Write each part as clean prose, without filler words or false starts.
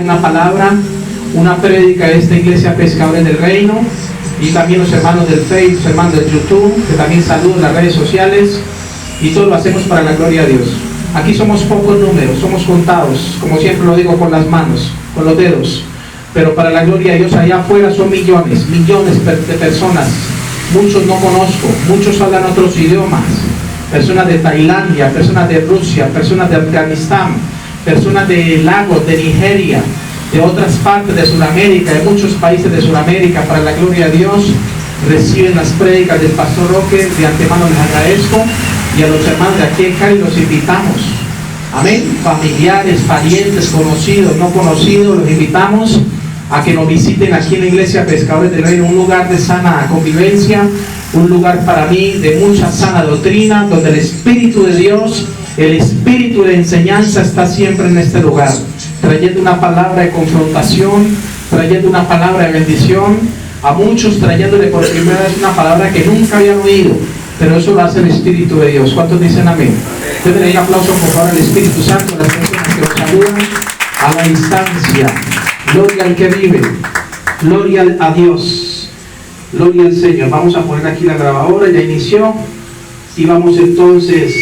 Una palabra, una prédica de esta iglesia Pescadores del Reino, y también los hermanos del Facebook, los hermanos del YouTube, que también saludan en las redes sociales, y todo lo hacemos para la gloria de Dios. Aquí somos pocos números, somos contados, como siempre lo digo, con las manos, con los dedos, pero para la gloria de Dios allá afuera son millones de personas. Muchos no conozco, muchos hablan otros idiomas, personas de Tailandia, personas de Rusia, personas de Afganistán, personas de Lagos, de Nigeria, de otras partes de Sudamérica, de muchos países de Sudamérica. Para la gloria de Dios reciben las prédicas del pastor Roque. De antemano les agradezco, y a los hermanos de aquí en Cali los invitamos, amén, familiares, parientes, conocidos, no conocidos, los invitamos a que nos visiten aquí en la iglesia Pescadores del Reino, un lugar de sana convivencia, un lugar para mí de mucha sana doctrina, donde el Espíritu de Dios, el Espíritu de enseñanza está siempre en este lugar, trayendo una palabra de confrontación, trayendo una palabra de bendición, a muchos trayéndole por primera vez una palabra que nunca habían oído, pero eso lo hace el Espíritu de Dios. ¿Cuántos dicen amén? Denle un aplauso por favor al Espíritu Santo, a las personas que nos saludan a la distancia. Gloria al que vive, gloria a Dios, gloria al Señor. Vamos a poner aquí la grabadora, ya inició, y vamos entonces.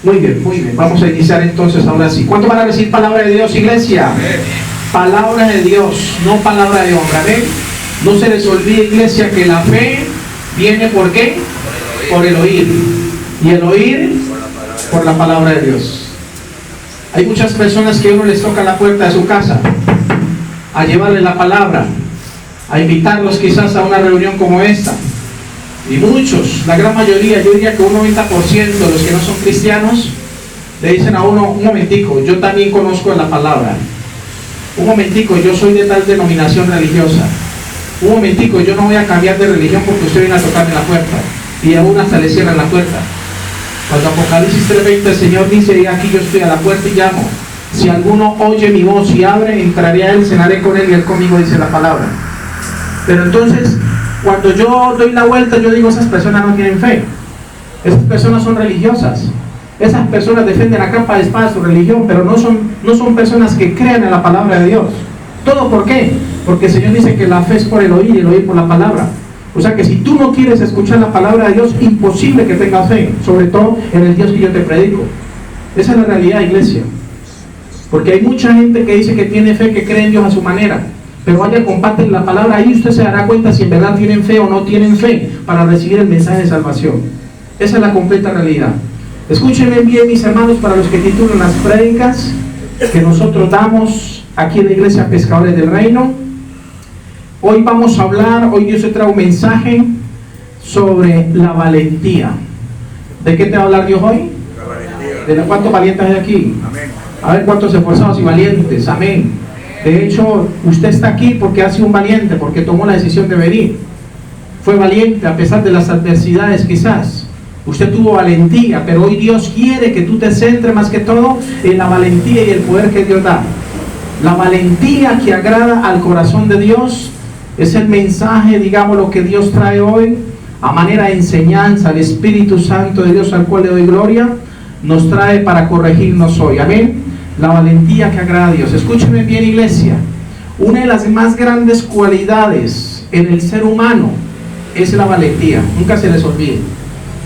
Muy bien. Vamos a iniciar entonces ahora sí. ¿Cuántos van a decir palabra de Dios, iglesia? Palabra de Dios, no palabra de hombre. ¿Ven? No se les olvide, iglesia, que la fe viene ¿por qué? Por el oír. Y el oír por la palabra de Dios. Hay muchas personas que uno les toca la puerta de su casa a llevarles la palabra, a invitarlos quizás a una reunión como esta. Y muchos, la gran mayoría, yo diría que un 90% de los que no son cristianos, le dicen a uno: un momentico, yo también conozco la palabra. Un momentico, yo soy de tal denominación religiosa. Un momentico, yo no voy a cambiar de religión porque usted viene a tocarme la puerta. Y a uno hasta le cierran la puerta. Cuando Apocalipsis 3:20 el Señor dice: aquí yo estoy a la puerta y llamo. Si alguno oye mi voz y abre, entraré a él, cenaré con él y él conmigo, dice la palabra. Pero entonces, cuando yo doy la vuelta, yo digo: esas personas no tienen fe, esas personas son religiosas, esas personas defienden a capa de espada su religión, pero no son personas que crean en la palabra de Dios. ¿Todo por qué? Porque el Señor dice que la fe es por el oír y el oír por la palabra. O sea que si tú no quieres escuchar la palabra de Dios, imposible que tengas fe, sobre todo en el Dios que yo te predico. Esa es la realidad, iglesia. Porque hay mucha gente que dice que tiene fe, que cree en Dios a su manera, pero vaya, comparten la palabra, ahí usted se dará cuenta si en verdad tienen fe o no tienen fe para recibir el mensaje de salvación. Esa es la completa realidad. Escúchenme bien, mis hermanos, para los que titulan las prédicas que nosotros damos aquí en la iglesia Pescadores del Reino. Hoy vamos a hablar, hoy Dios te trae un mensaje sobre la valentía. ¿De qué te va a hablar Dios hoy? La valentía. ¿De cuántos valientes hay aquí? Amén. A ver cuántos esforzados y valientes. Amén. De hecho, usted está aquí porque ha sido un valiente, porque tomó la decisión de venir. Fue valiente a pesar de las adversidades quizás. Usted tuvo valentía, pero hoy Dios quiere que tú te centres más que todo en la valentía y el poder que Dios da. La valentía que agrada al corazón de Dios es el mensaje, digamos, lo que Dios trae hoy a manera de enseñanza. El Espíritu Santo de Dios, al cual le doy gloria, nos trae para corregirnos hoy. Amén. La valentía que agrada a Dios. Escúchenme bien, iglesia. Una de las más grandes cualidades en el ser humano es la valentía. Nunca se les olvide.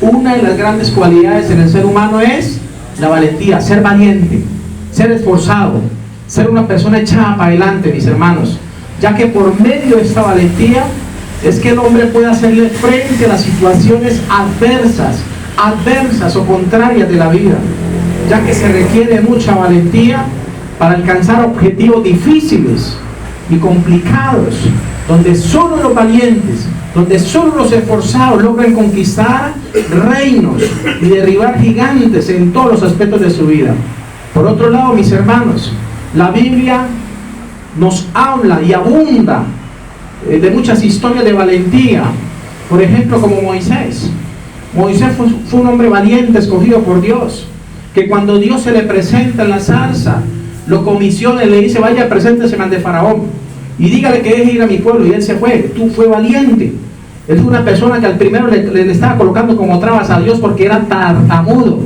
Una de las grandes cualidades en el ser humano es la valentía. Ser valiente, ser esforzado, ser una persona echada para adelante, mis hermanos. Ya que por medio de esta valentía es que el hombre puede hacerle frente a las situaciones adversas o contrarias de la vida, ya que se requiere mucha valentía para alcanzar objetivos difíciles y complicados, donde solo los valientes, donde solo los esforzados logran conquistar reinos y derribar gigantes en todos los aspectos de su vida. Por otro lado, mis hermanos, la Biblia nos habla y abunda de muchas historias de valentía. Por ejemplo, como Moisés. Moisés fue un hombre valiente, escogido por Dios, que cuando Dios se le presenta en la zarza, lo comisiona y le dice: vaya, preséntese ante Faraón y dígale que deje ir a mi pueblo. Y él se fue. Tú fue valiente. Él fue una persona que al primero le estaba colocando como trabas a Dios porque era tartamudo.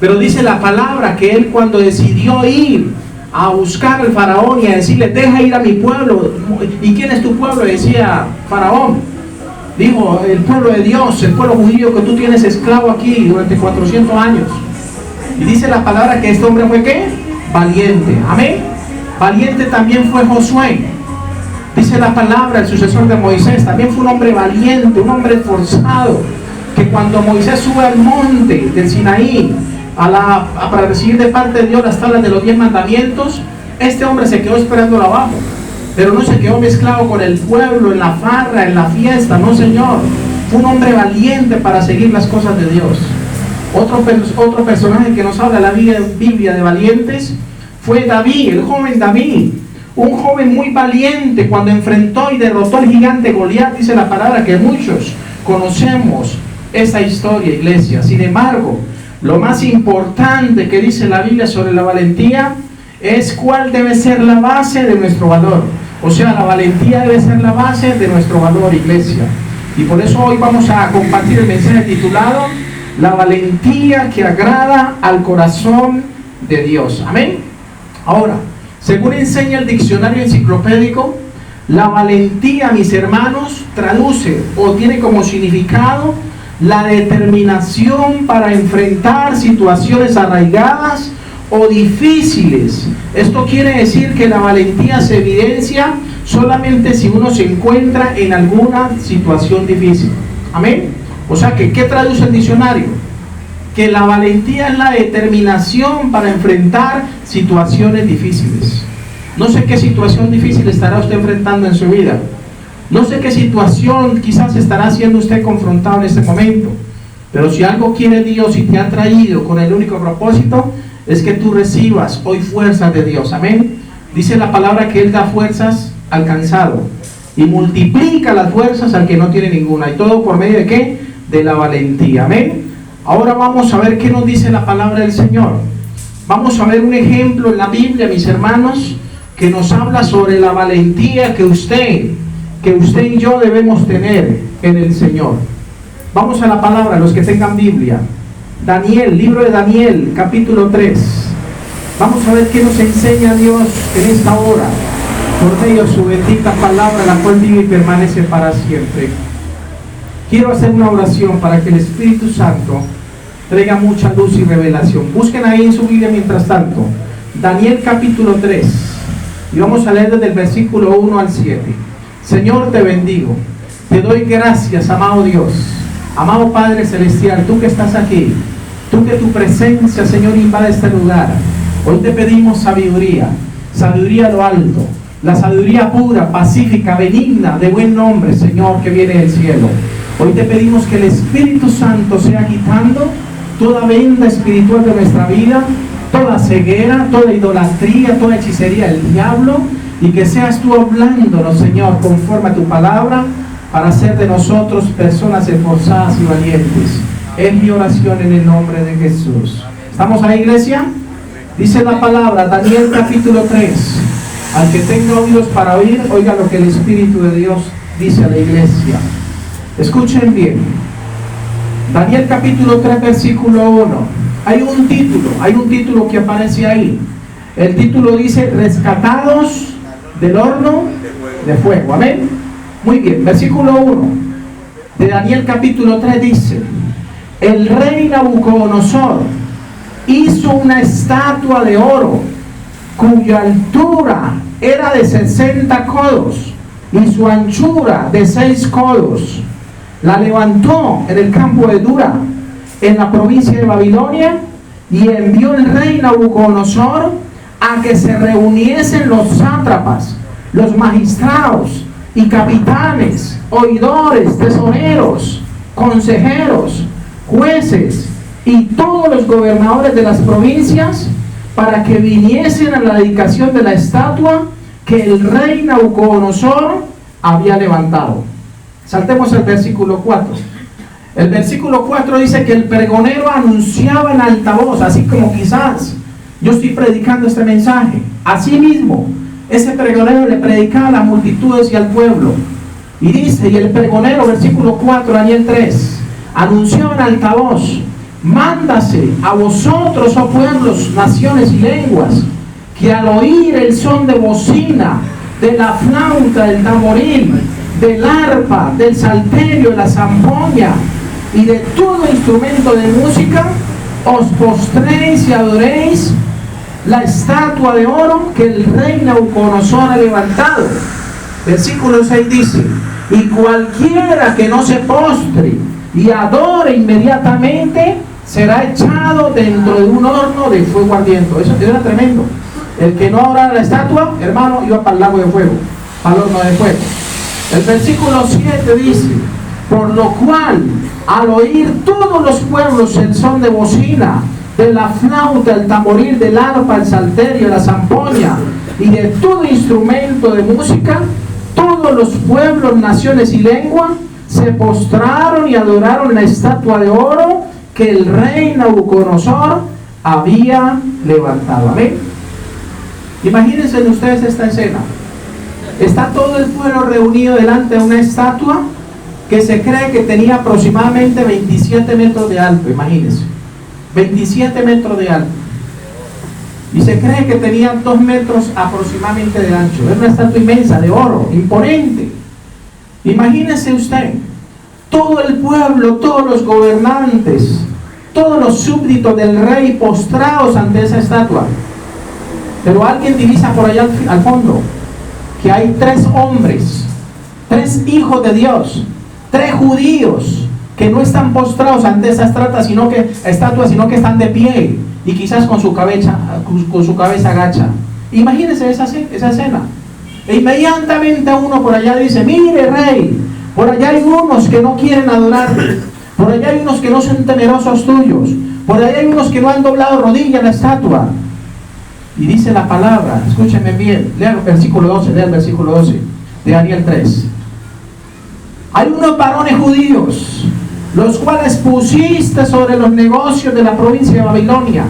Pero dice la palabra que él, cuando decidió ir a buscar al faraón y a decirle, deja ir a mi pueblo. ¿Y quién es tu pueblo? Decía Faraón. Dijo, el pueblo de Dios, el pueblo judío que tú tienes esclavo aquí durante 400 años. Y dice la palabra que este hombre fue ¿qué? Valiente. Amén. Valiente también fue Josué. Dice la palabra, el sucesor de Moisés, también fue un hombre valiente, un hombre esforzado, que cuando Moisés sube al monte del Sinaí para recibir de parte de Dios las tablas de los 10 mandamientos, este hombre se quedó esperándolo abajo, pero no se quedó mezclado con el pueblo, en la farra, en la fiesta, no señor. Fue un hombre valiente para seguir las cosas de Dios. Otro personaje que nos habla la Biblia de valientes fue David, el joven David. Un joven muy valiente cuando enfrentó y derrotó al gigante Goliat. Dice la palabra que muchos conocemos esa historia, iglesia. Sin embargo, lo más importante que dice la Biblia sobre la valentía es cuál debe ser la base de nuestro valor. O sea, la valentía debe ser la base de nuestro valor, iglesia. Y por eso hoy vamos a compartir el mensaje titulado La valentía que agrada al corazón de Dios. Amén. Ahora, según enseña el diccionario enciclopédico, la valentía, mis hermanos, traduce o tiene como significado la determinación para enfrentar situaciones arraigadas o difíciles. Esto quiere decir que la valentía se evidencia solamente si uno se encuentra en alguna situación difícil. Amén. O sea que, ¿qué traduce el diccionario? Que la valentía es la determinación para enfrentar situaciones difíciles. No sé qué situación difícil estará usted enfrentando en su vida. No sé qué situación quizás estará siendo usted confrontado en este momento. Pero si algo quiere Dios y te ha traído con el único propósito, es que tú recibas hoy fuerzas de Dios. Amén. Dice la palabra que Él da fuerzas al cansado y multiplica las fuerzas al que no tiene ninguna. ¿Y todo por medio de qué? De la valentía. Amén. Ahora vamos a ver qué nos dice la palabra del Señor. Vamos a ver un ejemplo en la Biblia, mis hermanos, que nos habla sobre la valentía que usted y yo debemos tener en el Señor. Vamos a la palabra, los que tengan Biblia. Daniel, libro de Daniel, capítulo 3. Vamos a ver qué nos enseña Dios en esta hora, por medio de su bendita palabra, la cual vive y permanece para siempre. Quiero hacer una oración para que el Espíritu Santo traiga mucha luz y revelación. Busquen ahí en su Biblia mientras tanto Daniel capítulo 3 y vamos a leer desde el versículo 1 al 7. Señor, te bendigo, te doy gracias, amado Dios, amado Padre Celestial, tú que estás aquí, tú que tu presencia, Señor, invade este lugar. Hoy te pedimos sabiduría a lo alto, la sabiduría pura, pacífica, benigna, de buen nombre, Señor, que viene del cielo. Hoy te pedimos que el Espíritu Santo sea quitando toda venda espiritual de nuestra vida, toda ceguera, toda idolatría, toda hechicería del diablo, y que seas tú hablándonos, Señor, conforme a tu palabra, para hacer de nosotros personas esforzadas y valientes. Es mi oración en el nombre de Jesús. ¿Estamos ahí, iglesia? Dice la palabra, Daniel capítulo 3. Al que tenga oídos para oír, oiga lo que el Espíritu de Dios dice a la iglesia. Escuchen bien. Daniel capítulo 3 versículo 1. Hay un título que aparece ahí. El título dice rescatados del horno de fuego. Amén. Muy bien, versículo 1 de Daniel capítulo 3 dice: el rey Nabucodonosor hizo una estatua de oro cuya altura era de 60 codos y su anchura de 6 codos. La levantó en el campo de Dura, en la provincia de Babilonia, y envió el rey Nabucodonosor a que se reuniesen los sátrapas, los magistrados y capitanes, oidores, tesoreros, consejeros, jueces y todos los gobernadores de las provincias, para que viniesen a la dedicación de la estatua que el rey Nabucodonosor había levantado. Saltemos al versículo 4. El versículo 4 dice que el pregonero anunciaba en altavoz, así como quizás yo estoy predicando este mensaje. Así mismo, ese pregonero le predicaba a las multitudes y al pueblo. Y dice, y el pregonero, versículo 4, Daniel 3, anunció en altavoz mándase a vosotros, oh pueblos, naciones y lenguas, que al oír el son de bocina, de la flauta, del tamboril, del arpa, del salterio, de la zampoña y de todo instrumento de música, os postréis y adoréis la estatua de oro que el rey Nabucodonosor ha levantado. Versículo 6 dice: y cualquiera que no se postre y adore inmediatamente será echado dentro de un horno de fuego ardiente. Eso era tremendo. El que no adorara la estatua, hermano, iba para el lago de fuego, para el horno de fuego. El versículo 7 dice: por lo cual, al oír todos los pueblos el son de bocina, de la flauta, el tamboril, del arpa, el salterio, la zampoña y de todo instrumento de música, todos los pueblos, naciones y lenguas se postraron y adoraron la estatua de oro que el rey Nabucodonosor había levantado. Amén. Imagínense ustedes esta escena. Está todo el pueblo reunido delante de una estatua que se cree que tenía aproximadamente 27 metros de alto. Imagínense, 27 metros de alto, y se cree que tenía 2 metros aproximadamente de ancho. Es una estatua inmensa de oro, imponente. Imagínense usted, todo el pueblo, todos los gobernantes, todos los súbditos del rey postrados ante esa estatua. Pero alguien divisa por allá al fondo que hay 3 hombres, 3 hijos de Dios, 3 judíos que no están postrados ante esa estatua, sino que están de pie y quizás con su cabeza agacha. Imagínense esa escena. E inmediatamente uno por allá dice: mire, rey, por allá hay unos que no quieren adorarte, por allá hay unos que no son temerosos tuyos, por allá hay unos que no han doblado rodilla en la estatua. Y dice la palabra, escúchenme bien, lean el versículo 12, lean el versículo 12 de Daniel 3. Hay unos varones judíos, los cuales pusiste sobre los negocios de la provincia de Babilonia.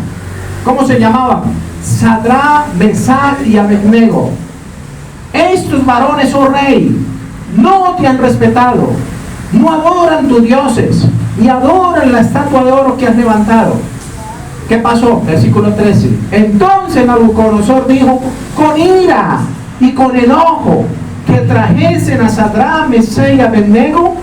¿Cómo se llamaban? Sadrach, Mesach y Abednego. Estos varones, oh rey, no te han respetado, no adoran tus dioses, ni adoran la estatua de oro que has levantado. ¿Qué pasó? Versículo 13. Entonces Nabucodonosor dijo con ira y con enojo que trajesen a Sadrach, Mesach y Abednego.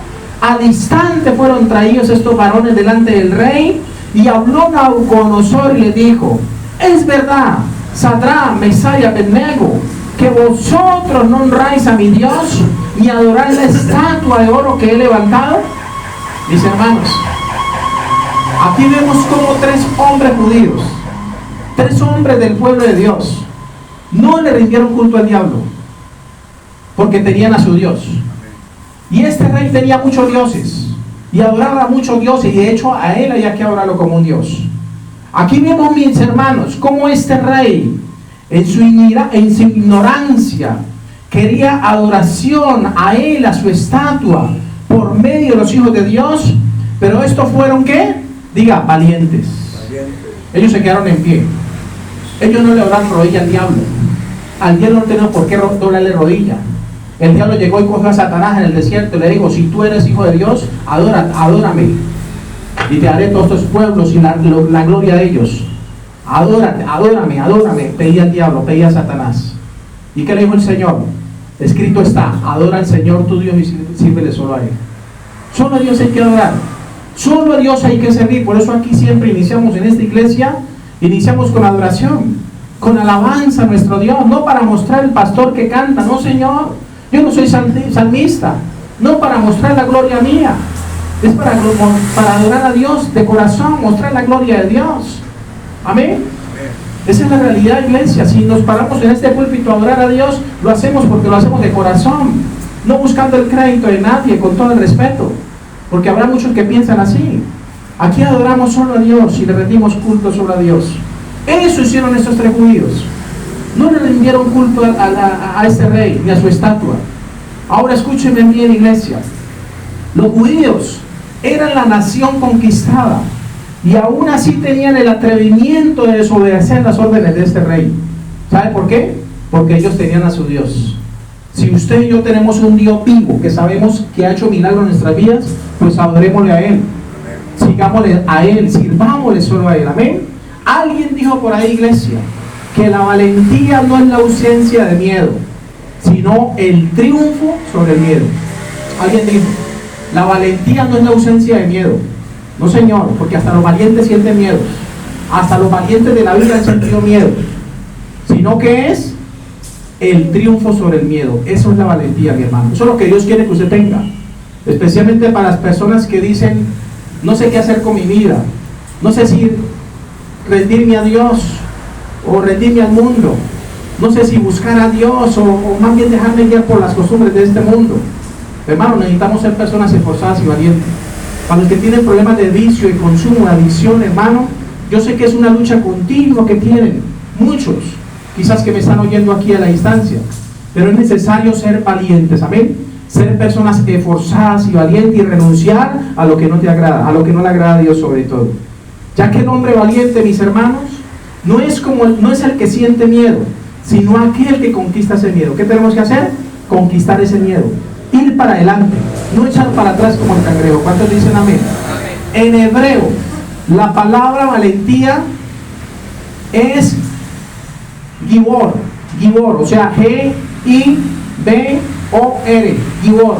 Al instante fueron traídos estos varones delante del rey, y habló Nabucodonosor y le dijo: es verdad, Sadrach, Mesach y Abednego, que vosotros no honráis a mi Dios ni adoráis la estatua de oro que he levantado. Mis hermanos, aquí vemos como 3 hombres judíos, 3 hombres del pueblo de Dios, no le rindieron culto al diablo, porque tenían a su Dios. Y este rey tenía muchos dioses, y adoraba a muchos dioses, y de hecho a él había que adorarlo como un Dios. Aquí vemos, mis hermanos, cómo este rey, en su ignorancia, quería adoración a él, a su estatua, por medio de los hijos de Dios. Pero estos fueron, ¿qué? Diga, valientes. Ellos se quedaron en pie. Ellos no le doblaron rodilla al diablo. Al diablo no tenía por qué doblarle rodilla. El diablo llegó y cogió a Satanás en el desierto y le dijo: si tú eres hijo de Dios, adórame, y te haré todos estos pueblos y la gloria de ellos. Adórame, pedía al diablo, pedía a Satanás. ¿Y qué le dijo el Señor? Escrito está: adora al Señor tu Dios y sírvele solo a Él. Solo a Dios hay que adorar, solo a Dios hay que servir. Por eso aquí siempre iniciamos en esta iglesia, iniciamos con adoración, con alabanza a nuestro Dios, no para mostrar el pastor que canta, no, Señor, yo no soy salmista, no para mostrar la gloria mía, es para adorar a Dios de corazón, mostrar la gloria de Dios. Amén. Esa es la realidad, iglesia. Si nos paramos en este púlpito a adorar a Dios, lo hacemos porque lo hacemos de corazón, no buscando el crédito de nadie, con todo el respeto, porque habrá muchos que piensan así. Aquí adoramos solo a Dios y le rendimos culto solo a Dios. Eso hicieron estos 3 judíos. No le rindieron culto a este rey ni a su estatua. Ahora escúchenme bien, iglesia. Los judíos eran la nación conquistada, y aún así tenían el atrevimiento de desobedecer las órdenes de este rey. ¿Sabe por qué? Porque ellos tenían a su Dios. Si usted y yo tenemos un Dios vivo que sabemos que ha hecho milagros en nuestras vidas, pues adorémosle a Él. sigámosle a Él, sirvámosle solo a Él, amén. Alguien dijo por ahí, iglesia, que la valentía no es la ausencia de miedo, sino el triunfo sobre el miedo. Alguien dijo, la valentía no es la ausencia de miedo. No, señor, porque hasta los valientes sienten miedo. Hasta los valientes de la vida han sentido miedo. Sino que es el triunfo sobre el miedo. Eso es la valentía, mi hermano. Eso es lo que Dios quiere que usted tenga. Especialmente para las personas que dicen, no sé qué hacer con mi vida. No sé si rendirme a Dios o rendirme al mundo. No sé si buscar a Dios o más bien dejarme guiar por las costumbres de este mundo. Hermano, necesitamos ser personas esforzadas y valientes. Para los que tienen problemas de vicio y consumo, de adicción, hermano, yo sé que es una lucha continua que tienen muchos, quizás que me están oyendo aquí a la distancia, pero es necesario ser valientes, amén. Ser personas esforzadas y valientes y renunciar a lo que no te agrada, a lo que no le agrada a Dios sobre todo. Ya que el hombre valiente, mis hermanos, no es el que siente miedo, sino aquel que conquista ese miedo. ¿Qué tenemos que hacer? Conquistar ese miedo, ir para adelante, no echar para atrás como el cangrejo. ¿Cuántos dicen amén? En hebreo, la palabra valentía es gibor, o sea, G-I-B-O-R, gibor.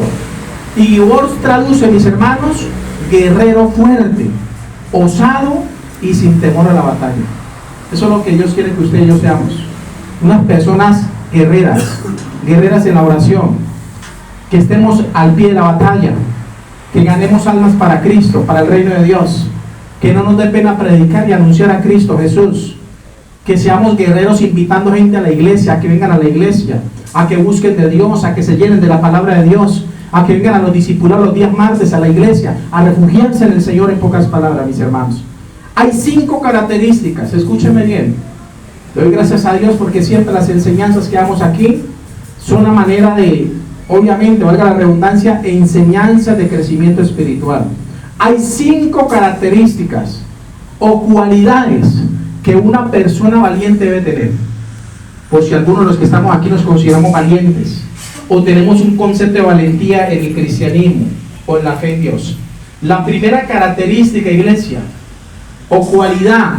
Y gibor traduce, mis hermanos, guerrero fuerte, osado y sin temor a la batalla. Eso es lo que Dios quiere que usted y yo seamos. Unas personas guerreras en la oración, que estemos al pie de la batalla, que ganemos almas para Cristo, para el reino de Dios, que no nos dé pena predicar y anunciar a Cristo Jesús, que seamos guerreros invitando gente a la iglesia, a que vengan a la iglesia, a que busquen de Dios, a que se llenen de la palabra de Dios, a que vengan a los discipulados los días martes a la iglesia, a refugiarse en el Señor. En pocas palabras, mis hermanos, hay 5 características, escúchenme bien. Doy gracias a Dios porque siempre las enseñanzas que damos aquí son una manera de, obviamente, valga la redundancia, enseñanzas de crecimiento espiritual. Hay 5 características o cualidades que una persona valiente debe tener. Por si algunos de los que estamos aquí nos consideramos valientes o tenemos un concepto de valentía en el cristianismo o en la fe en Dios. La primera característica, iglesia, o cualidad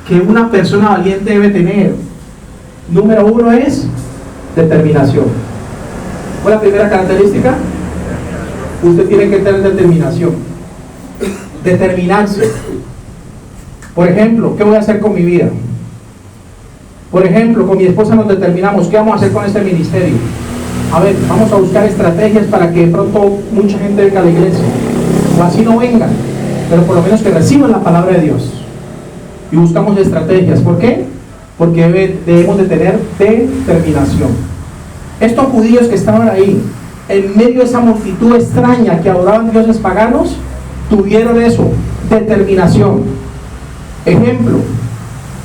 que una persona valiente debe tener, número 1, es determinación. ¿Cuál es la primera característica? Usted tiene que tener determinación, determinarse. Por ejemplo, ¿qué voy a hacer con mi vida? Por ejemplo, con mi esposa nos determinamos, ¿qué vamos a hacer con este ministerio? A ver, vamos a buscar estrategias para que de pronto mucha gente venga a la iglesia, o así no vengan, pero por lo menos que reciban la palabra de Dios. Y buscamos estrategias. ¿Por qué? Porque debemos de tener determinación. Estos judíos que estaban ahí, en medio de esa multitud extraña que adoraban dioses paganos, tuvieron eso, determinación. Ejemplo,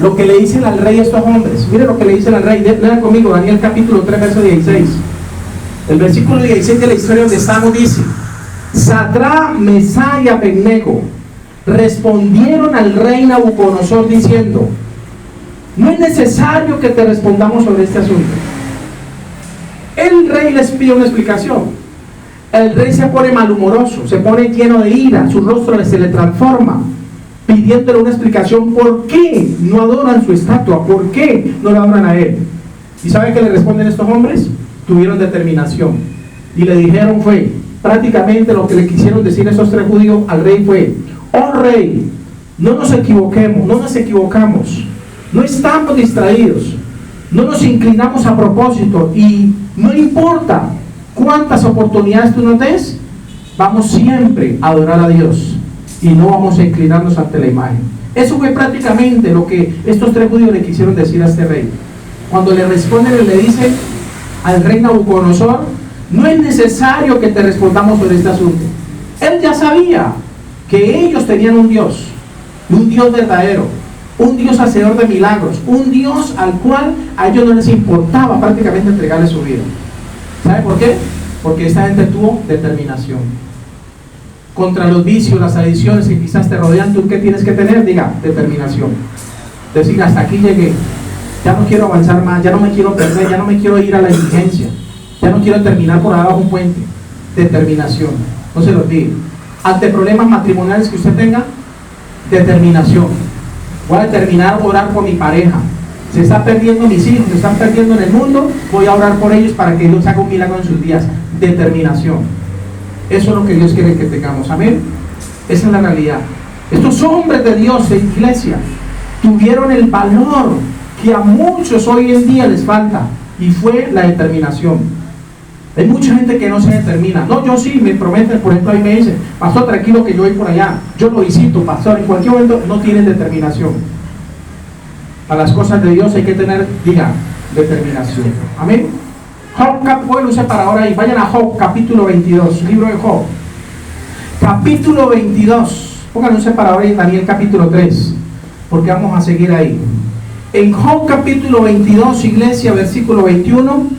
lo que le dicen al rey a estos hombres. Miren lo que le dicen al rey. Lean conmigo Daniel capítulo 3, verso 16. El versículo 16 de la historia donde estamos dice: Sadrach, Mesach y Abednego respondieron al rey Nabucodonosor diciendo: no es necesario que te respondamos sobre este asunto. El rey les pide una explicación. El rey se pone malhumoroso, se pone lleno de ira, su rostro se le transforma, pidiéndole una explicación. ¿Por qué no adoran su estatua? ¿Por qué no le adoran a él? ¿Y saben qué le responden estos hombres? Tuvieron determinación y le dijeron, fue prácticamente lo que le quisieron decir esos 3 judíos al rey fue: oh rey, no nos equivocamos, no estamos distraídos, no nos inclinamos a propósito, y no importa cuántas oportunidades tú nos des, vamos siempre a adorar a Dios y no vamos a inclinarnos ante la imagen. Eso fue prácticamente lo que estos 3 judíos le quisieron decir a este rey. Cuando le responden y le dicen al rey Nabucodonosor: no es necesario que te respondamos sobre este asunto. Él ya sabía que ellos tenían un Dios verdadero, un Dios hacedor de milagros, un Dios al cual a ellos no les importaba prácticamente entregarle su vida. ¿Sabe por qué? Porque esta gente tuvo determinación. Contra los vicios, las adicciones que quizás te rodean, ¿tú qué tienes que tener? Diga, determinación. Decir, hasta aquí llegué, ya no quiero avanzar más, ya no me quiero perder, ya no me quiero ir a la indigencia, ya no quiero terminar por abajo un puente. Determinación, no se lo olvide. ante problemas matrimoniales que usted tenga? Determinación. Voy a determinar a orar por mi pareja. Se están perdiendo mis hijos, se están perdiendo en el mundo, voy a orar por ellos para que Dios haga un milagro en sus días. Determinación. Eso es lo que Dios quiere que tengamos. Amén. Esa es la realidad. Estos hombres de Dios en iglesia tuvieron el valor que a muchos hoy en día les falta, y fue la determinación. Hay mucha gente que no se determina. No, yo sí, me prometen, por ejemplo, ahí me dicen, pastor, tranquilo que yo voy por allá, yo lo visito, pastor, en cualquier momento. No tienen determinación. Para las cosas de Dios hay que tener, diga, determinación. Amén. Job, bueno, use para ahora y vayan a Job, capítulo 22, libro de Job. Capítulo 22. Pónganlo use para ahora y en Daniel capítulo 3, porque vamos a seguir ahí. En Job capítulo 22, iglesia, versículo 21.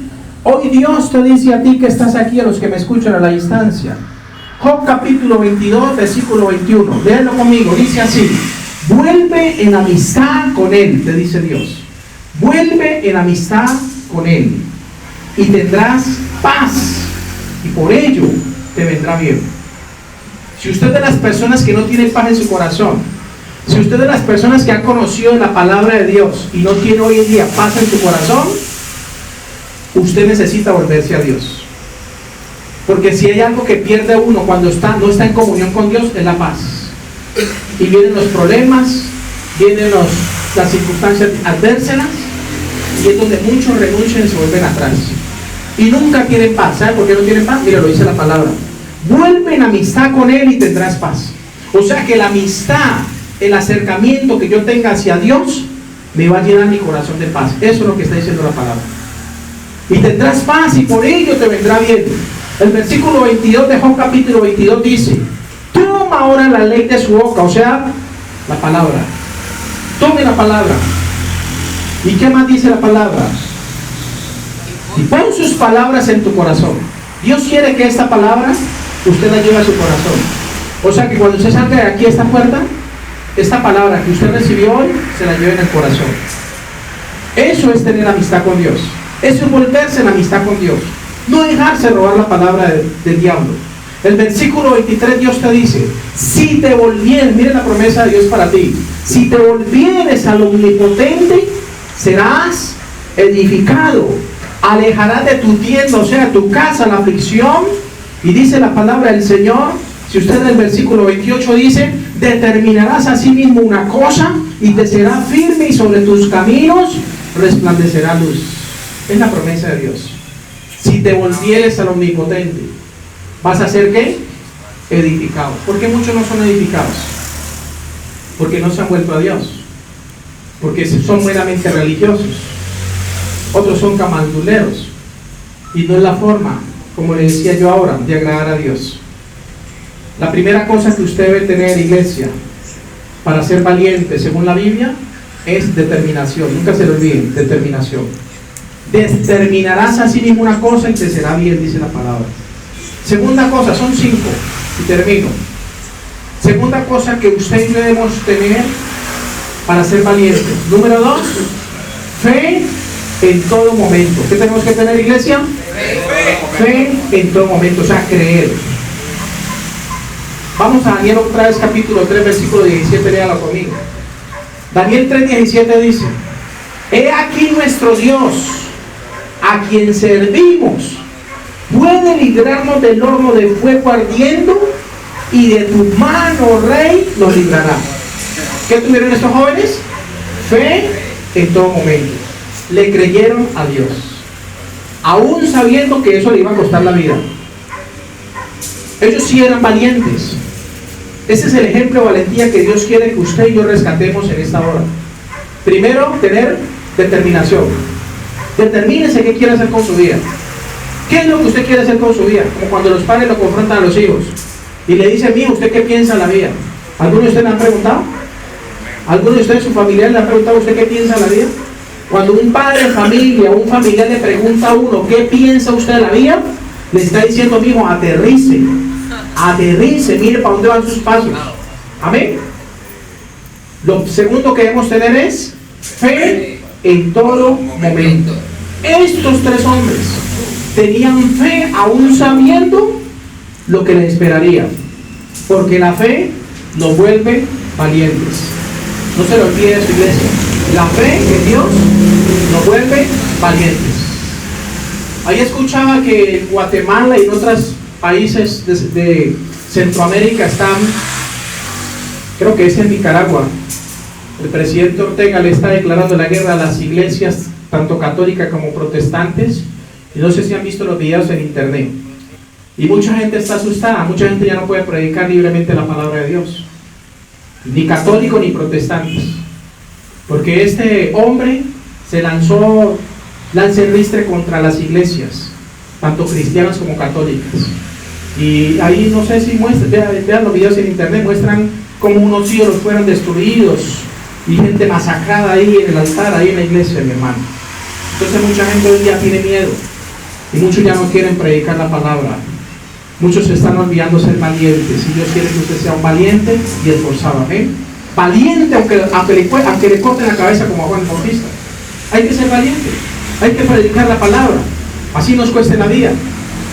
Hoy Dios te dice a ti que estás aquí, a los que me escuchan a la distancia. Job capítulo 22, versículo 21. Léanlo conmigo, dice así: vuelve en amistad con Él, te dice Dios. Vuelve en amistad con Él y tendrás paz, y por ello te vendrá bien. Si usted es de las personas que no tienen paz en su corazón, si usted es de las personas que han conocido la palabra de Dios y no tiene hoy en día paz en su corazón, usted necesita volverse a Dios. Porque si hay algo que pierde uno cuando no está en comunión con Dios, es la paz. Y vienen los problemas, vienen las circunstancias adversas, y es donde muchos renuncian y se vuelven atrás. Y nunca tienen paz. ¿Sabe por qué no tienen paz? Mira, lo dice la palabra. Vuelve en amistad con Él y tendrás paz. O sea que la amistad, el acercamiento que yo tenga hacia Dios, me va a llenar mi corazón de paz. Eso es lo que está diciendo la palabra. Y tendrás paz y por ello te vendrá bien. El versículo 22 de Job capítulo 22 dice: toma ahora la ley de su boca, o sea, la palabra. Tome la palabra. ¿Y qué más dice la palabra? Y pon sus palabras en tu corazón. Dios quiere que esta palabra usted la lleve a su corazón. O sea que cuando usted salga de aquí a esta puerta, esta palabra que usted recibió hoy se la lleve en el corazón. Eso es tener amistad con Dios. Eso es volverse en amistad con Dios. No dejarse robar la palabra del diablo. El versículo 23 Dios te dice: si te volvieres, mire la promesa de Dios para ti, si te volvieres al omnipotente, serás edificado, alejarás de tu tienda, o sea, tu casa, la aflicción. Y dice la palabra del Señor, si usted en el versículo 28 dice: determinarás a sí mismo una cosa y te será firme, y sobre tus caminos resplandecerá luz. Es la promesa de Dios. Si te volvieres al omnipotente, ¿vas a ser qué? Edificado. ¿Por qué muchos no son edificados? Porque no se han vuelto a Dios, porque son meramente religiosos. Otros son camanduleros, y no es la forma, como le decía yo ahora, de agradar a Dios. La primera cosa que usted debe tener, iglesia, para ser valiente según la Biblia, es determinación. Nunca se lo olviden, determinación. Determinarás a sí mismo una cosa y te será bien, dice la palabra. Segunda cosa, son 5 y termino. Segunda cosa que usted y yo debemos tener para ser valientes. Número 2, fe en todo momento. ¿Qué tenemos que tener, iglesia? Fe en todo momento, o sea, creer. Vamos a Daniel otra vez, capítulo 3, versículo 17, léalo conmigo. Daniel 3:17 dice: he aquí nuestro Dios, a quien servimos, puede librarnos del horno de fuego ardiendo, y de tu mano, rey, nos librará. ¿Qué tuvieron estos jóvenes? Fe en todo momento. Le creyeron a Dios, aún sabiendo que eso le iba a costar la vida. Ellos sí eran valientes. Ese es el ejemplo de valentía que Dios quiere que usted y yo rescatemos en esta hora. Primero, tener determinación. Determínese qué quiere hacer con su vida. ¿Qué es lo que usted quiere hacer con su vida? Como cuando los padres lo confrontan a los hijos y le dicen: mío, ¿usted qué piensa de la vida? ¿Alguno de ustedes le han preguntado? ¿Alguno de ustedes, su familiar, le ha preguntado a usted qué piensa de la vida? Cuando un padre de familia o un familiar le pregunta a uno: ¿qué piensa usted de la vida?, le está diciendo: mijo, aterrice, aterrice, mire para dónde van sus pasos. Amén. Lo segundo que debemos tener es fe en todo momento. Estos 3 hombres tenían fe aún sabiendo lo que les esperaría. porque la fe nos vuelve valientes. No se lo olvide de su iglesia. La fe en Dios nos vuelve valientes. Ahí escuchaba que en Guatemala y en otros países de Centroamérica están, creo que es en Nicaragua, el presidente Ortega le está declarando la guerra a las iglesias, tanto católicas como protestantes, y no sé si han visto los videos en internet. Y mucha gente está asustada, mucha gente ya no puede predicar libremente la palabra de Dios, ni católicos ni protestantes, porque este hombre se lanzó lance ristre contra las iglesias, tanto cristianas como católicas. Y ahí no sé si muestran, vean los videos en internet, muestran cómo unos ídolos fueron destruidos y gente masacrada ahí en el altar, ahí en la iglesia, mi hermano. Entonces mucha gente hoy día tiene miedo y muchos ya no quieren predicar la palabra. Muchos se están olvidando ser valientes, y Dios quiere que usted sea un valiente y esforzado. ¿Amén? Valiente aunque le corten la cabeza como a Juan Bautista. Hay que ser valiente, hay que predicar la palabra, así nos cueste la vida.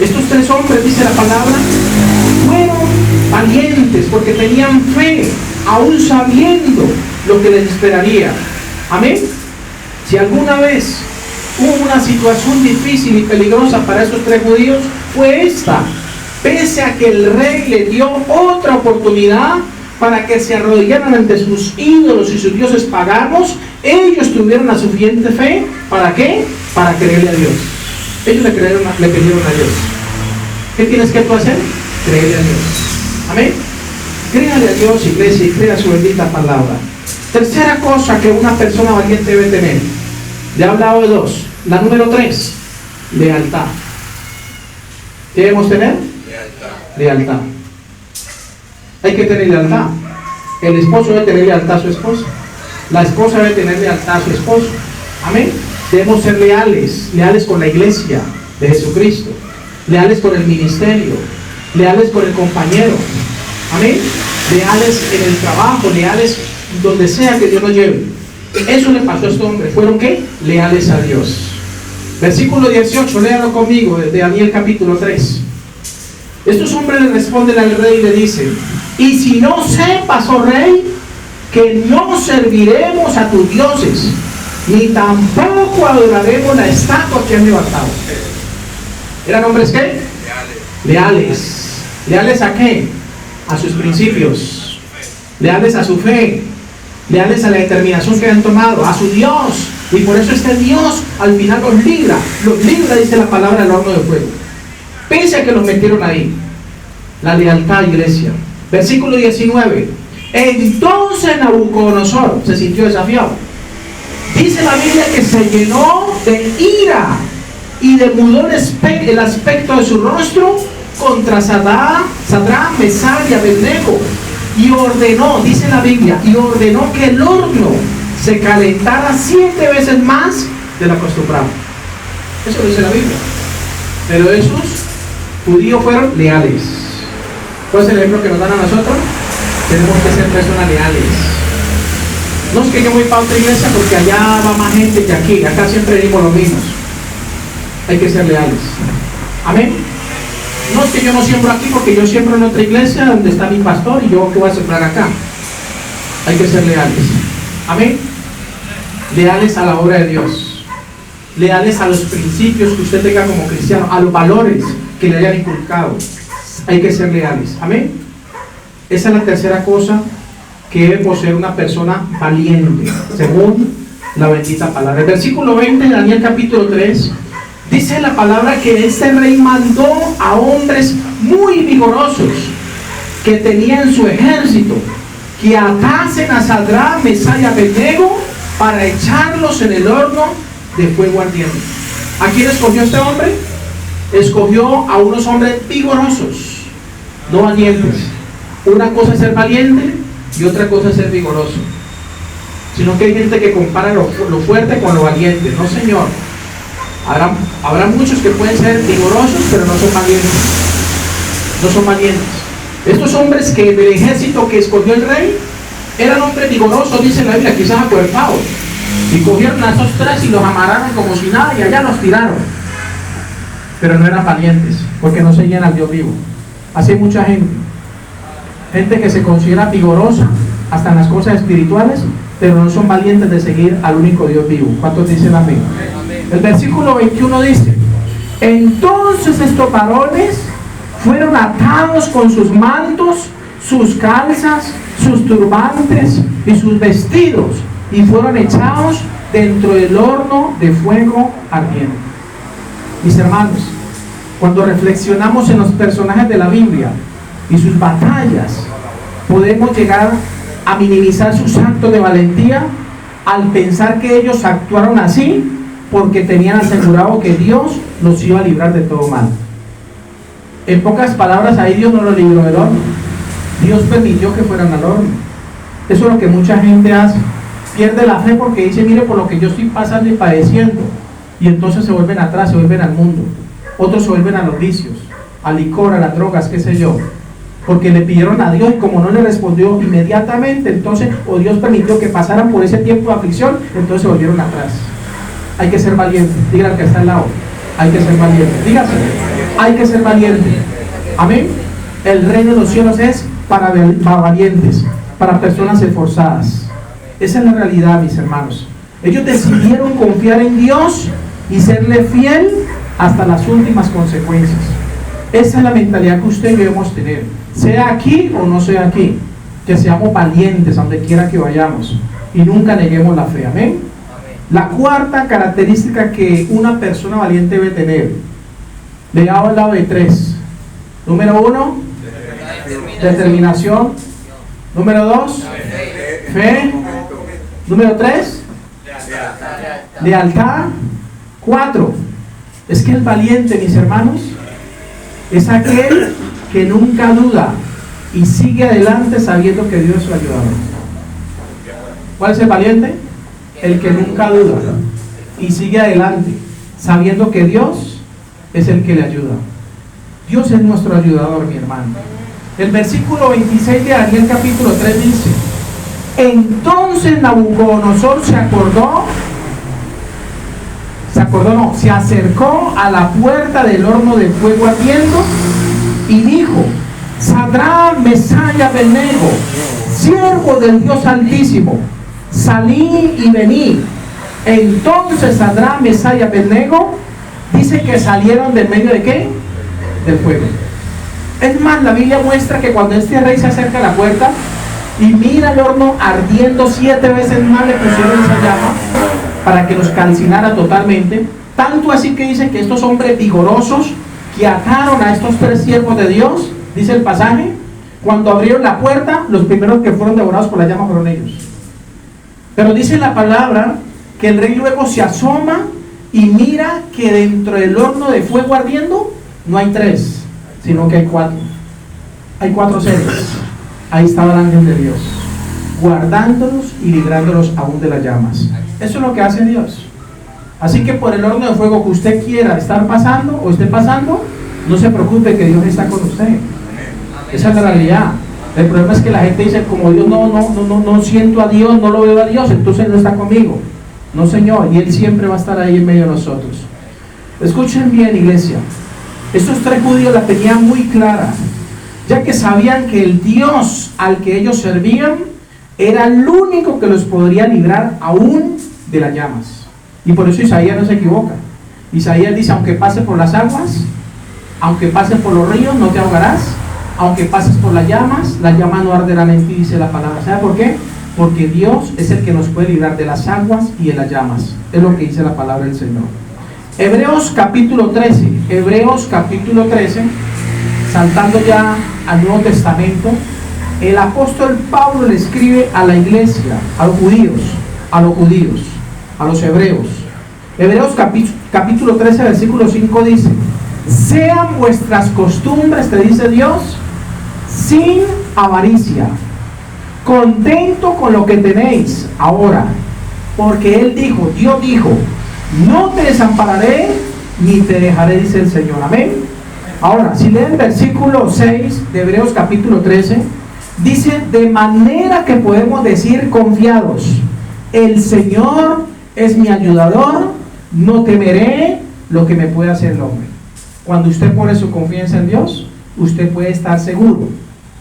Estos tres hombres, dice la palabra, fueron valientes porque tenían fe, aún sabiendo lo que les esperaría. Amén. Si alguna vez hubo una situación difícil y peligrosa para estos tres judíos, fue esta. Pese a que el rey le dio otra oportunidad para que se arrodillaran ante sus ídolos y sus dioses paganos, ellos tuvieron la suficiente fe. ¿Para qué? Para creerle a Dios. Ellos le pidieron a Dios. ¿Qué tienes que tú hacer? Creerle a Dios. Amén. Créale a Dios, iglesia, y crea su bendita palabra. Tercera cosa que una persona valiente debe tener. Le he hablado de dos. La número 3, lealtad. ¿Qué debemos tener? Lealtad. Hay que tener lealtad. El esposo debe tener lealtad a su esposa. La esposa debe tener lealtad a su esposo. Amén. Debemos ser leales con la iglesia de Jesucristo, leales con el ministerio, leales con el compañero. Amén. Leales en el trabajo, leales donde sea que Dios nos lleve. Eso le pasó a este hombre. ¿Fueron qué? Leales a Dios. Versículo 18, léalo conmigo, de Daniel capítulo 3. Estos hombres le responden al rey y le dicen: y si no sepas, oh rey, que no serviremos a tus dioses, ni tampoco adoraremos la estatua que han levantado. ¿Eran hombres qué? Leales. ¿Leales a qué? A sus principios, leales a su fe, leales a la determinación que han tomado, a su Dios. Y por eso este Dios al final los libra, dice la palabra, al horno de fuego, pese a que los metieron ahí. La lealtad, iglesia. Versículo 19. Entonces Nabucodonosor se sintió desafiado. Dice la Biblia que se llenó de ira y demudó el aspecto de su rostro contra Sadrach, Mesach y Abednego, y ordenó, dice la Biblia, y ordenó que el horno se calentara 7 veces más de lo acostumbrado. Eso dice la Biblia. Pero esos judíos fueron leales. ¿Cuál es el ejemplo que nos dan a nosotros? Tenemos que ser personas leales. No es que yo voy para otra iglesia porque allá va más gente que aquí. Acá siempre venimos los mismos. Hay que ser leales. Amén. No es que yo no siembro aquí porque yo siembro en otra iglesia donde está mi pastor y yo que voy a sembrar acá. Hay que ser leales. Amén. Leales a la obra de Dios. Leales a los principios que usted tenga como cristiano, a los valores que le hayan inculcado. Hay que ser leales. Amén. Esa es la tercera cosa que debe poseer una persona valiente, según la bendita palabra. El versículo 20 de Daniel capítulo 3 dice la palabra que este rey mandó a hombres muy vigorosos que tenían su ejército que atasen a Sadrach, Mesach y Abednego para echarlos en el horno de fuego ardiente. ¿A quién escogió este hombre? Escogió a unos hombres vigorosos, no valientes. Una cosa es ser valiente y otra cosa es ser vigoroso. Sino que hay gente que compara lo fuerte con lo valiente. No, señor. Habrá muchos que pueden ser vigorosos, pero no son valientes. No son valientes. Estos hombres que del ejército que escogió el rey eran hombres vigorosos, dice la Biblia, quizás acuerpados. Y cogieron a esos tres y los amarraron como si nada y allá los tiraron. Pero no eran valientes, porque no seguían al Dios vivo. Así hay mucha gente Gente que se considera vigorosa hasta en las cosas espirituales, pero no son valientes de seguir al único Dios vivo. ¿Cuántos dicen amén? El versículo 21 dice: entonces estos varones fueron atados con sus mantos, sus calzas, sus turbantes y sus vestidos, y fueron echados dentro del horno de fuego ardiente. Mis hermanos, cuando reflexionamos en los personajes de la Biblia y sus batallas, podemos llegar a minimizar sus actos de valentía al pensar que ellos actuaron así porque tenían asegurado que Dios los iba a librar de todo mal. En pocas palabras, ahí Dios no los libró del horno. Dios permitió que fueran al horno. Eso es lo que mucha gente hace. Pierde la fe porque dice: mire por lo que yo estoy pasando y padeciendo. Y entonces se vuelven atrás, se vuelven al mundo. Otros se vuelven a los vicios, al licor, a las drogas, qué sé yo. Porque le pidieron a Dios y como no le respondió inmediatamente, entonces, o Dios permitió que pasaran por ese tiempo de aflicción, entonces se volvieron atrás. Hay que ser valiente. Dígale al que está al lado: hay que ser valiente. Dígase: hay que ser valiente. Amén. El reino de los cielos es para valientes, para personas esforzadas. Esa es la realidad, mis hermanos. Ellos decidieron confiar en Dios y serle fiel hasta las últimas consecuencias. Esa es la mentalidad que usted y yo debemos tener, sea aquí o no sea aquí. Que seamos valientes a donde quiera que vayamos y nunca neguemos la fe. Amén. La cuarta característica que una persona valiente debe tener, le hago al lado de 3. Número 1, determinación. Número 2, fe. Número 3, lealtad. 4, es que el valiente, mis hermanos, es aquel que nunca duda y sigue adelante sabiendo que Dios es su ayudador. ¿Cuál es el valiente? El que nunca duda y sigue adelante sabiendo que Dios es el que le ayuda. Dios es nuestro ayudador, mi hermano. El versículo 26 de Daniel capítulo 3 dice: entonces Nabucodonosor se acercó a la puerta del horno de fuego ardiendo y dijo: Sadrach, Mesach y Abednego, siervos del Dios Altísimo, salí y vení. Entonces Sadrach, Mesach y Abednego dice que salieron del medio de ¿qué? Del fuego. Es más, la Biblia muestra que cuando este rey se acerca a la puerta y mira el horno ardiendo 7 veces más, le pusieron esa llama para que los calcinara totalmente. Tanto así que dice que estos hombres vigorosos que ataron a estos 3 siervos de Dios, dice el pasaje, cuando abrieron la puerta, los primeros que fueron devorados por la llama fueron ellos. Pero dice la palabra que el rey luego se asoma y mira que dentro del horno de fuego ardiendo no hay 3, sino que hay 4. Hay 4 seres. Ahí estaba el ángel de Dios, guardándolos y librándolos aún de las llamas. Eso es lo que hace Dios. Así que por el horno de fuego que usted quiera estar pasando o esté pasando, no se preocupe, que Dios está con usted. Esa es la realidad. El problema es que la gente dice: como Dios no siento a Dios, no lo veo a Dios, entonces no está conmigo. No, Señor, y Él siempre va a estar ahí en medio de nosotros. Escuchen bien, iglesia. Estos 3 judíos la tenían muy clara, ya que sabían que el Dios al que ellos servían era el único que los podría librar aún de las llamas. Y por eso Isaías no se equivoca. Isaías dice: aunque pases por las aguas, aunque pases por los ríos, no te ahogarás. Aunque pases por las llamas no arderán en ti, dice la palabra. ¿Sabe por qué? Porque Dios es el que nos puede librar de las aguas y de las llamas. Es lo que dice la palabra del Señor. Hebreos capítulo 13. Hebreos capítulo 13, saltando ya al Nuevo Testamento, el apóstol Pablo le escribe a la iglesia, a los judíos, a los hebreos. Hebreos capítulo 13, versículo 5 dice: sean vuestras costumbres, te dice Dios, sin avaricia, contento con lo que tenéis ahora, porque Él dijo, Dios dijo: no te desampararé ni te dejaré, dice el Señor. Amén. Ahora, si leen el versículo 6 de Hebreos capítulo 13, dice: de manera que podemos decir confiados, el Señor es mi ayudador, no temeré lo que me pueda hacer el hombre. Cuando usted pone su confianza en Dios, usted puede estar seguro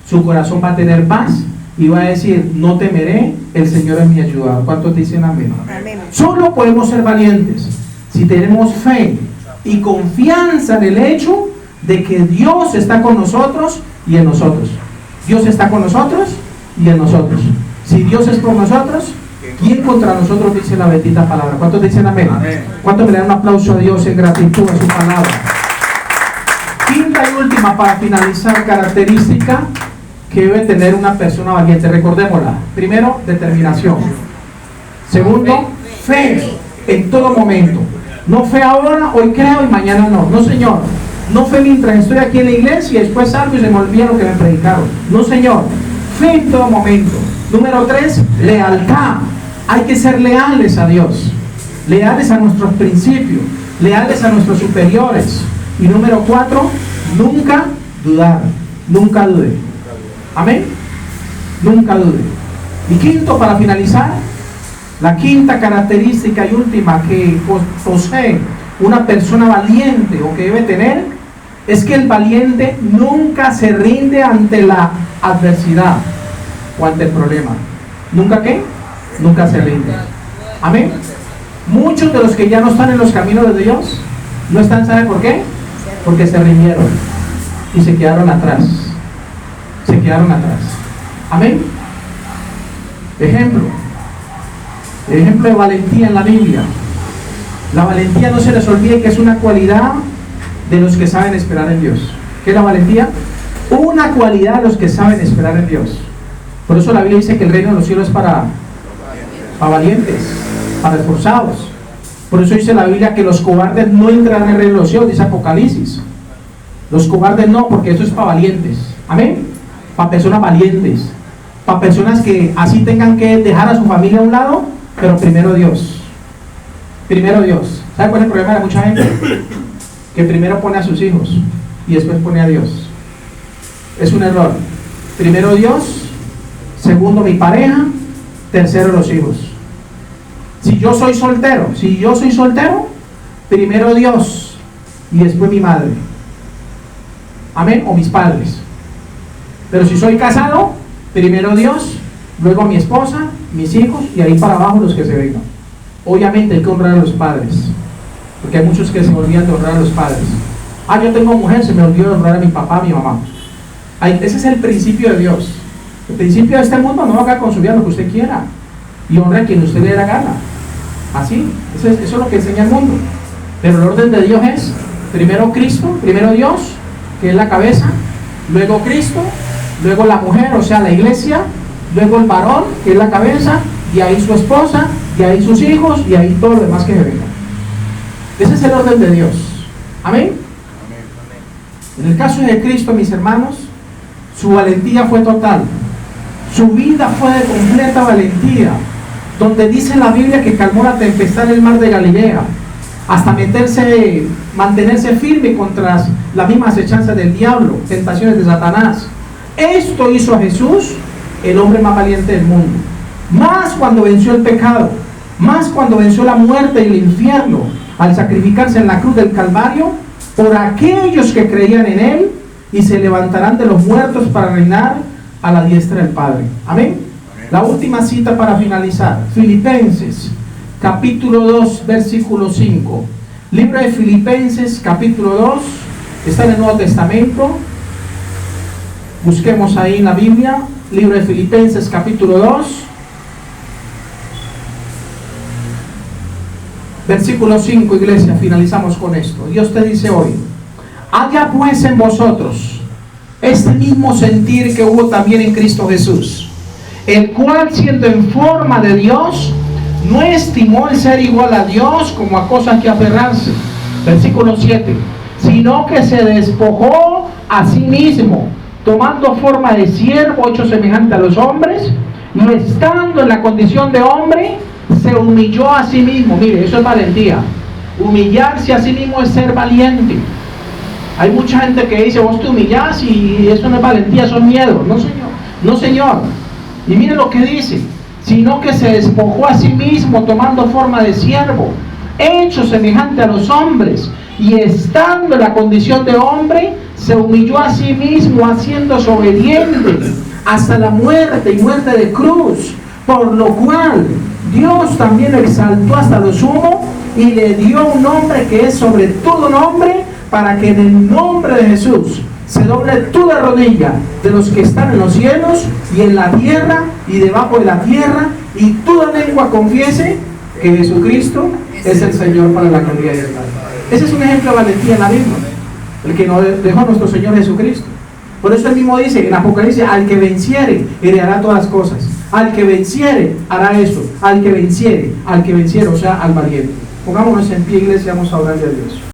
su corazón va a tener paz y va a decir, no temeré, el Señor es mi ayuda. ¿Cuántos dicen amén? Amén. Solo podemos ser valientes si tenemos fe y confianza en el hecho de que Dios está con nosotros y en nosotros. Dios está con nosotros y en nosotros. Si Dios es por nosotros, ¿quién contra nosotros? Dice la bendita palabra. ¿Cuántos dicen amén? ¿Cuántos me dan un aplauso a Dios en gratitud a su palabra? Quinta y última para finalizar característica que debe tener una persona valiente. Recordémosla. Primero, determinación. Segundo, fe en todo momento. No fe ahora, hoy creo y mañana no. No, Señor. No fe mientras estoy aquí en la iglesia y después salgo y se me olvida lo que me predicaron. No, Señor. Fe en todo momento. Número 3, lealtad. Hay que ser leales a Dios, leales a nuestros principios, leales a nuestros superiores. Y número 4, nunca dudar, nunca dude. Amén. Nunca dude. Y quinto, para finalizar, la quinta característica y última que posee una persona valiente o que debe tener es que el valiente nunca se rinde ante la adversidad o ante el problema. ¿Nunca qué? Nunca se rinde. Amén. Muchos de los que ya no están en los caminos de Dios no están, ¿saben por qué? Porque se rindieron y se quedaron atrás. Se quedaron atrás. Amén. Ejemplo de valentía en la Biblia. La valentía, no se les olvide que es una cualidad de los que saben esperar en Dios. ¿Qué es la valentía? Una cualidad de los que saben esperar en Dios. Por eso la Biblia dice que el reino de los cielos es para valientes, para esforzados. Por eso dice la Biblia que los cobardes no entrarán en el reino de los cielos, dice Apocalipsis. Los cobardes no, porque eso es para valientes. Amén. Para personas valientes, para personas que así tengan que dejar a su familia a un lado, pero primero Dios. Primero Dios. ¿Sabe cuál es el problema de mucha gente? Que primero pone a sus hijos y después pone a Dios. Es un error. Primero Dios, segundo mi pareja, tercero los hijos. Si yo soy soltero, primero Dios y después mi madre. Amén. O mis padres. Pero si soy casado, primero Dios, luego mi esposa, mis hijos y ahí para abajo los que se vengan. Obviamente hay que honrar a los padres, porque hay muchos que se olvidan de honrar a los padres. Yo tengo mujer, se me olvidó de honrar a mi papá, a mi mamá. Ese es el principio de Dios. El principio de este mundo: no haga con su vida lo que usted quiera y honre a quien usted le dé la gana. Así, eso es lo que enseña el mundo. Pero el orden de Dios es primero Cristo, primero Dios, que es la cabeza, luego Cristo, luego la mujer, o sea la iglesia, luego el varón, que es la cabeza, y ahí su esposa, y ahí sus hijos, y ahí todo lo demás que se venga. Ese es el orden de Dios. Amén. En el caso de Cristo, mis hermanos, su valentía fue total. Su vida fue de completa valentía, donde dice la Biblia que calmó la tempestad en el mar de Galilea, hasta mantenerse firme contra las mismas acechanzas del diablo, tentaciones de Satanás. Esto hizo a Jesús el hombre más valiente del mundo. Más cuando venció el pecado, más cuando venció la muerte y el infierno, al sacrificarse en la cruz del Calvario por aquellos que creían en él y se levantarán de los muertos para reinar a la diestra del Padre. Amén. La última cita para finalizar: Filipenses capítulo 2 versículo 5. Libro de Filipenses capítulo 2, está en el Nuevo Testamento. Busquemos ahí en la Biblia, libro de Filipenses capítulo 2 versículo 5. Iglesia, finalizamos con esto. Dios te dice hoy: haya pues en vosotros este mismo sentir que hubo también en Cristo Jesús, el cual, siendo en forma de Dios, no estimó el ser igual a Dios como a cosas que aferrarse. Versículo 7. Sino que se despojó a sí mismo, tomando forma de siervo, hecho semejante a los hombres, y estando en la condición de hombre, se humilló a sí mismo. Mire, eso es valentía. Humillarse a sí mismo es ser valiente. Hay mucha gente que dice: vos te humillás y eso no es valentía, eso es miedo. No, señor. No, señor. Y mire lo que dice: sino que se despojó a sí mismo, tomando forma de siervo, hecho semejante a los hombres, y estando en la condición de hombre, se humilló a sí mismo, haciéndose obediente hasta la muerte y muerte de cruz, por lo cual Dios también lo exaltó hasta lo sumo y le dio un nombre que es sobre todo nombre, para que en el nombre de Jesús se doble toda rodilla de los que están en los cielos y en la tierra y debajo de la tierra, y toda lengua confiese que Jesucristo es el Señor, para la gloria de Dios. Ese es un ejemplo de valentía en la Biblia, el que nos dejó nuestro Señor Jesucristo. Por eso él mismo dice en Apocalipsis: al que venciere, heredará todas las cosas. Al que venciere, hará eso. Al que venciere, o sea, al valiente. Pongámonos en pie, iglesia, vamos a orar a Dios.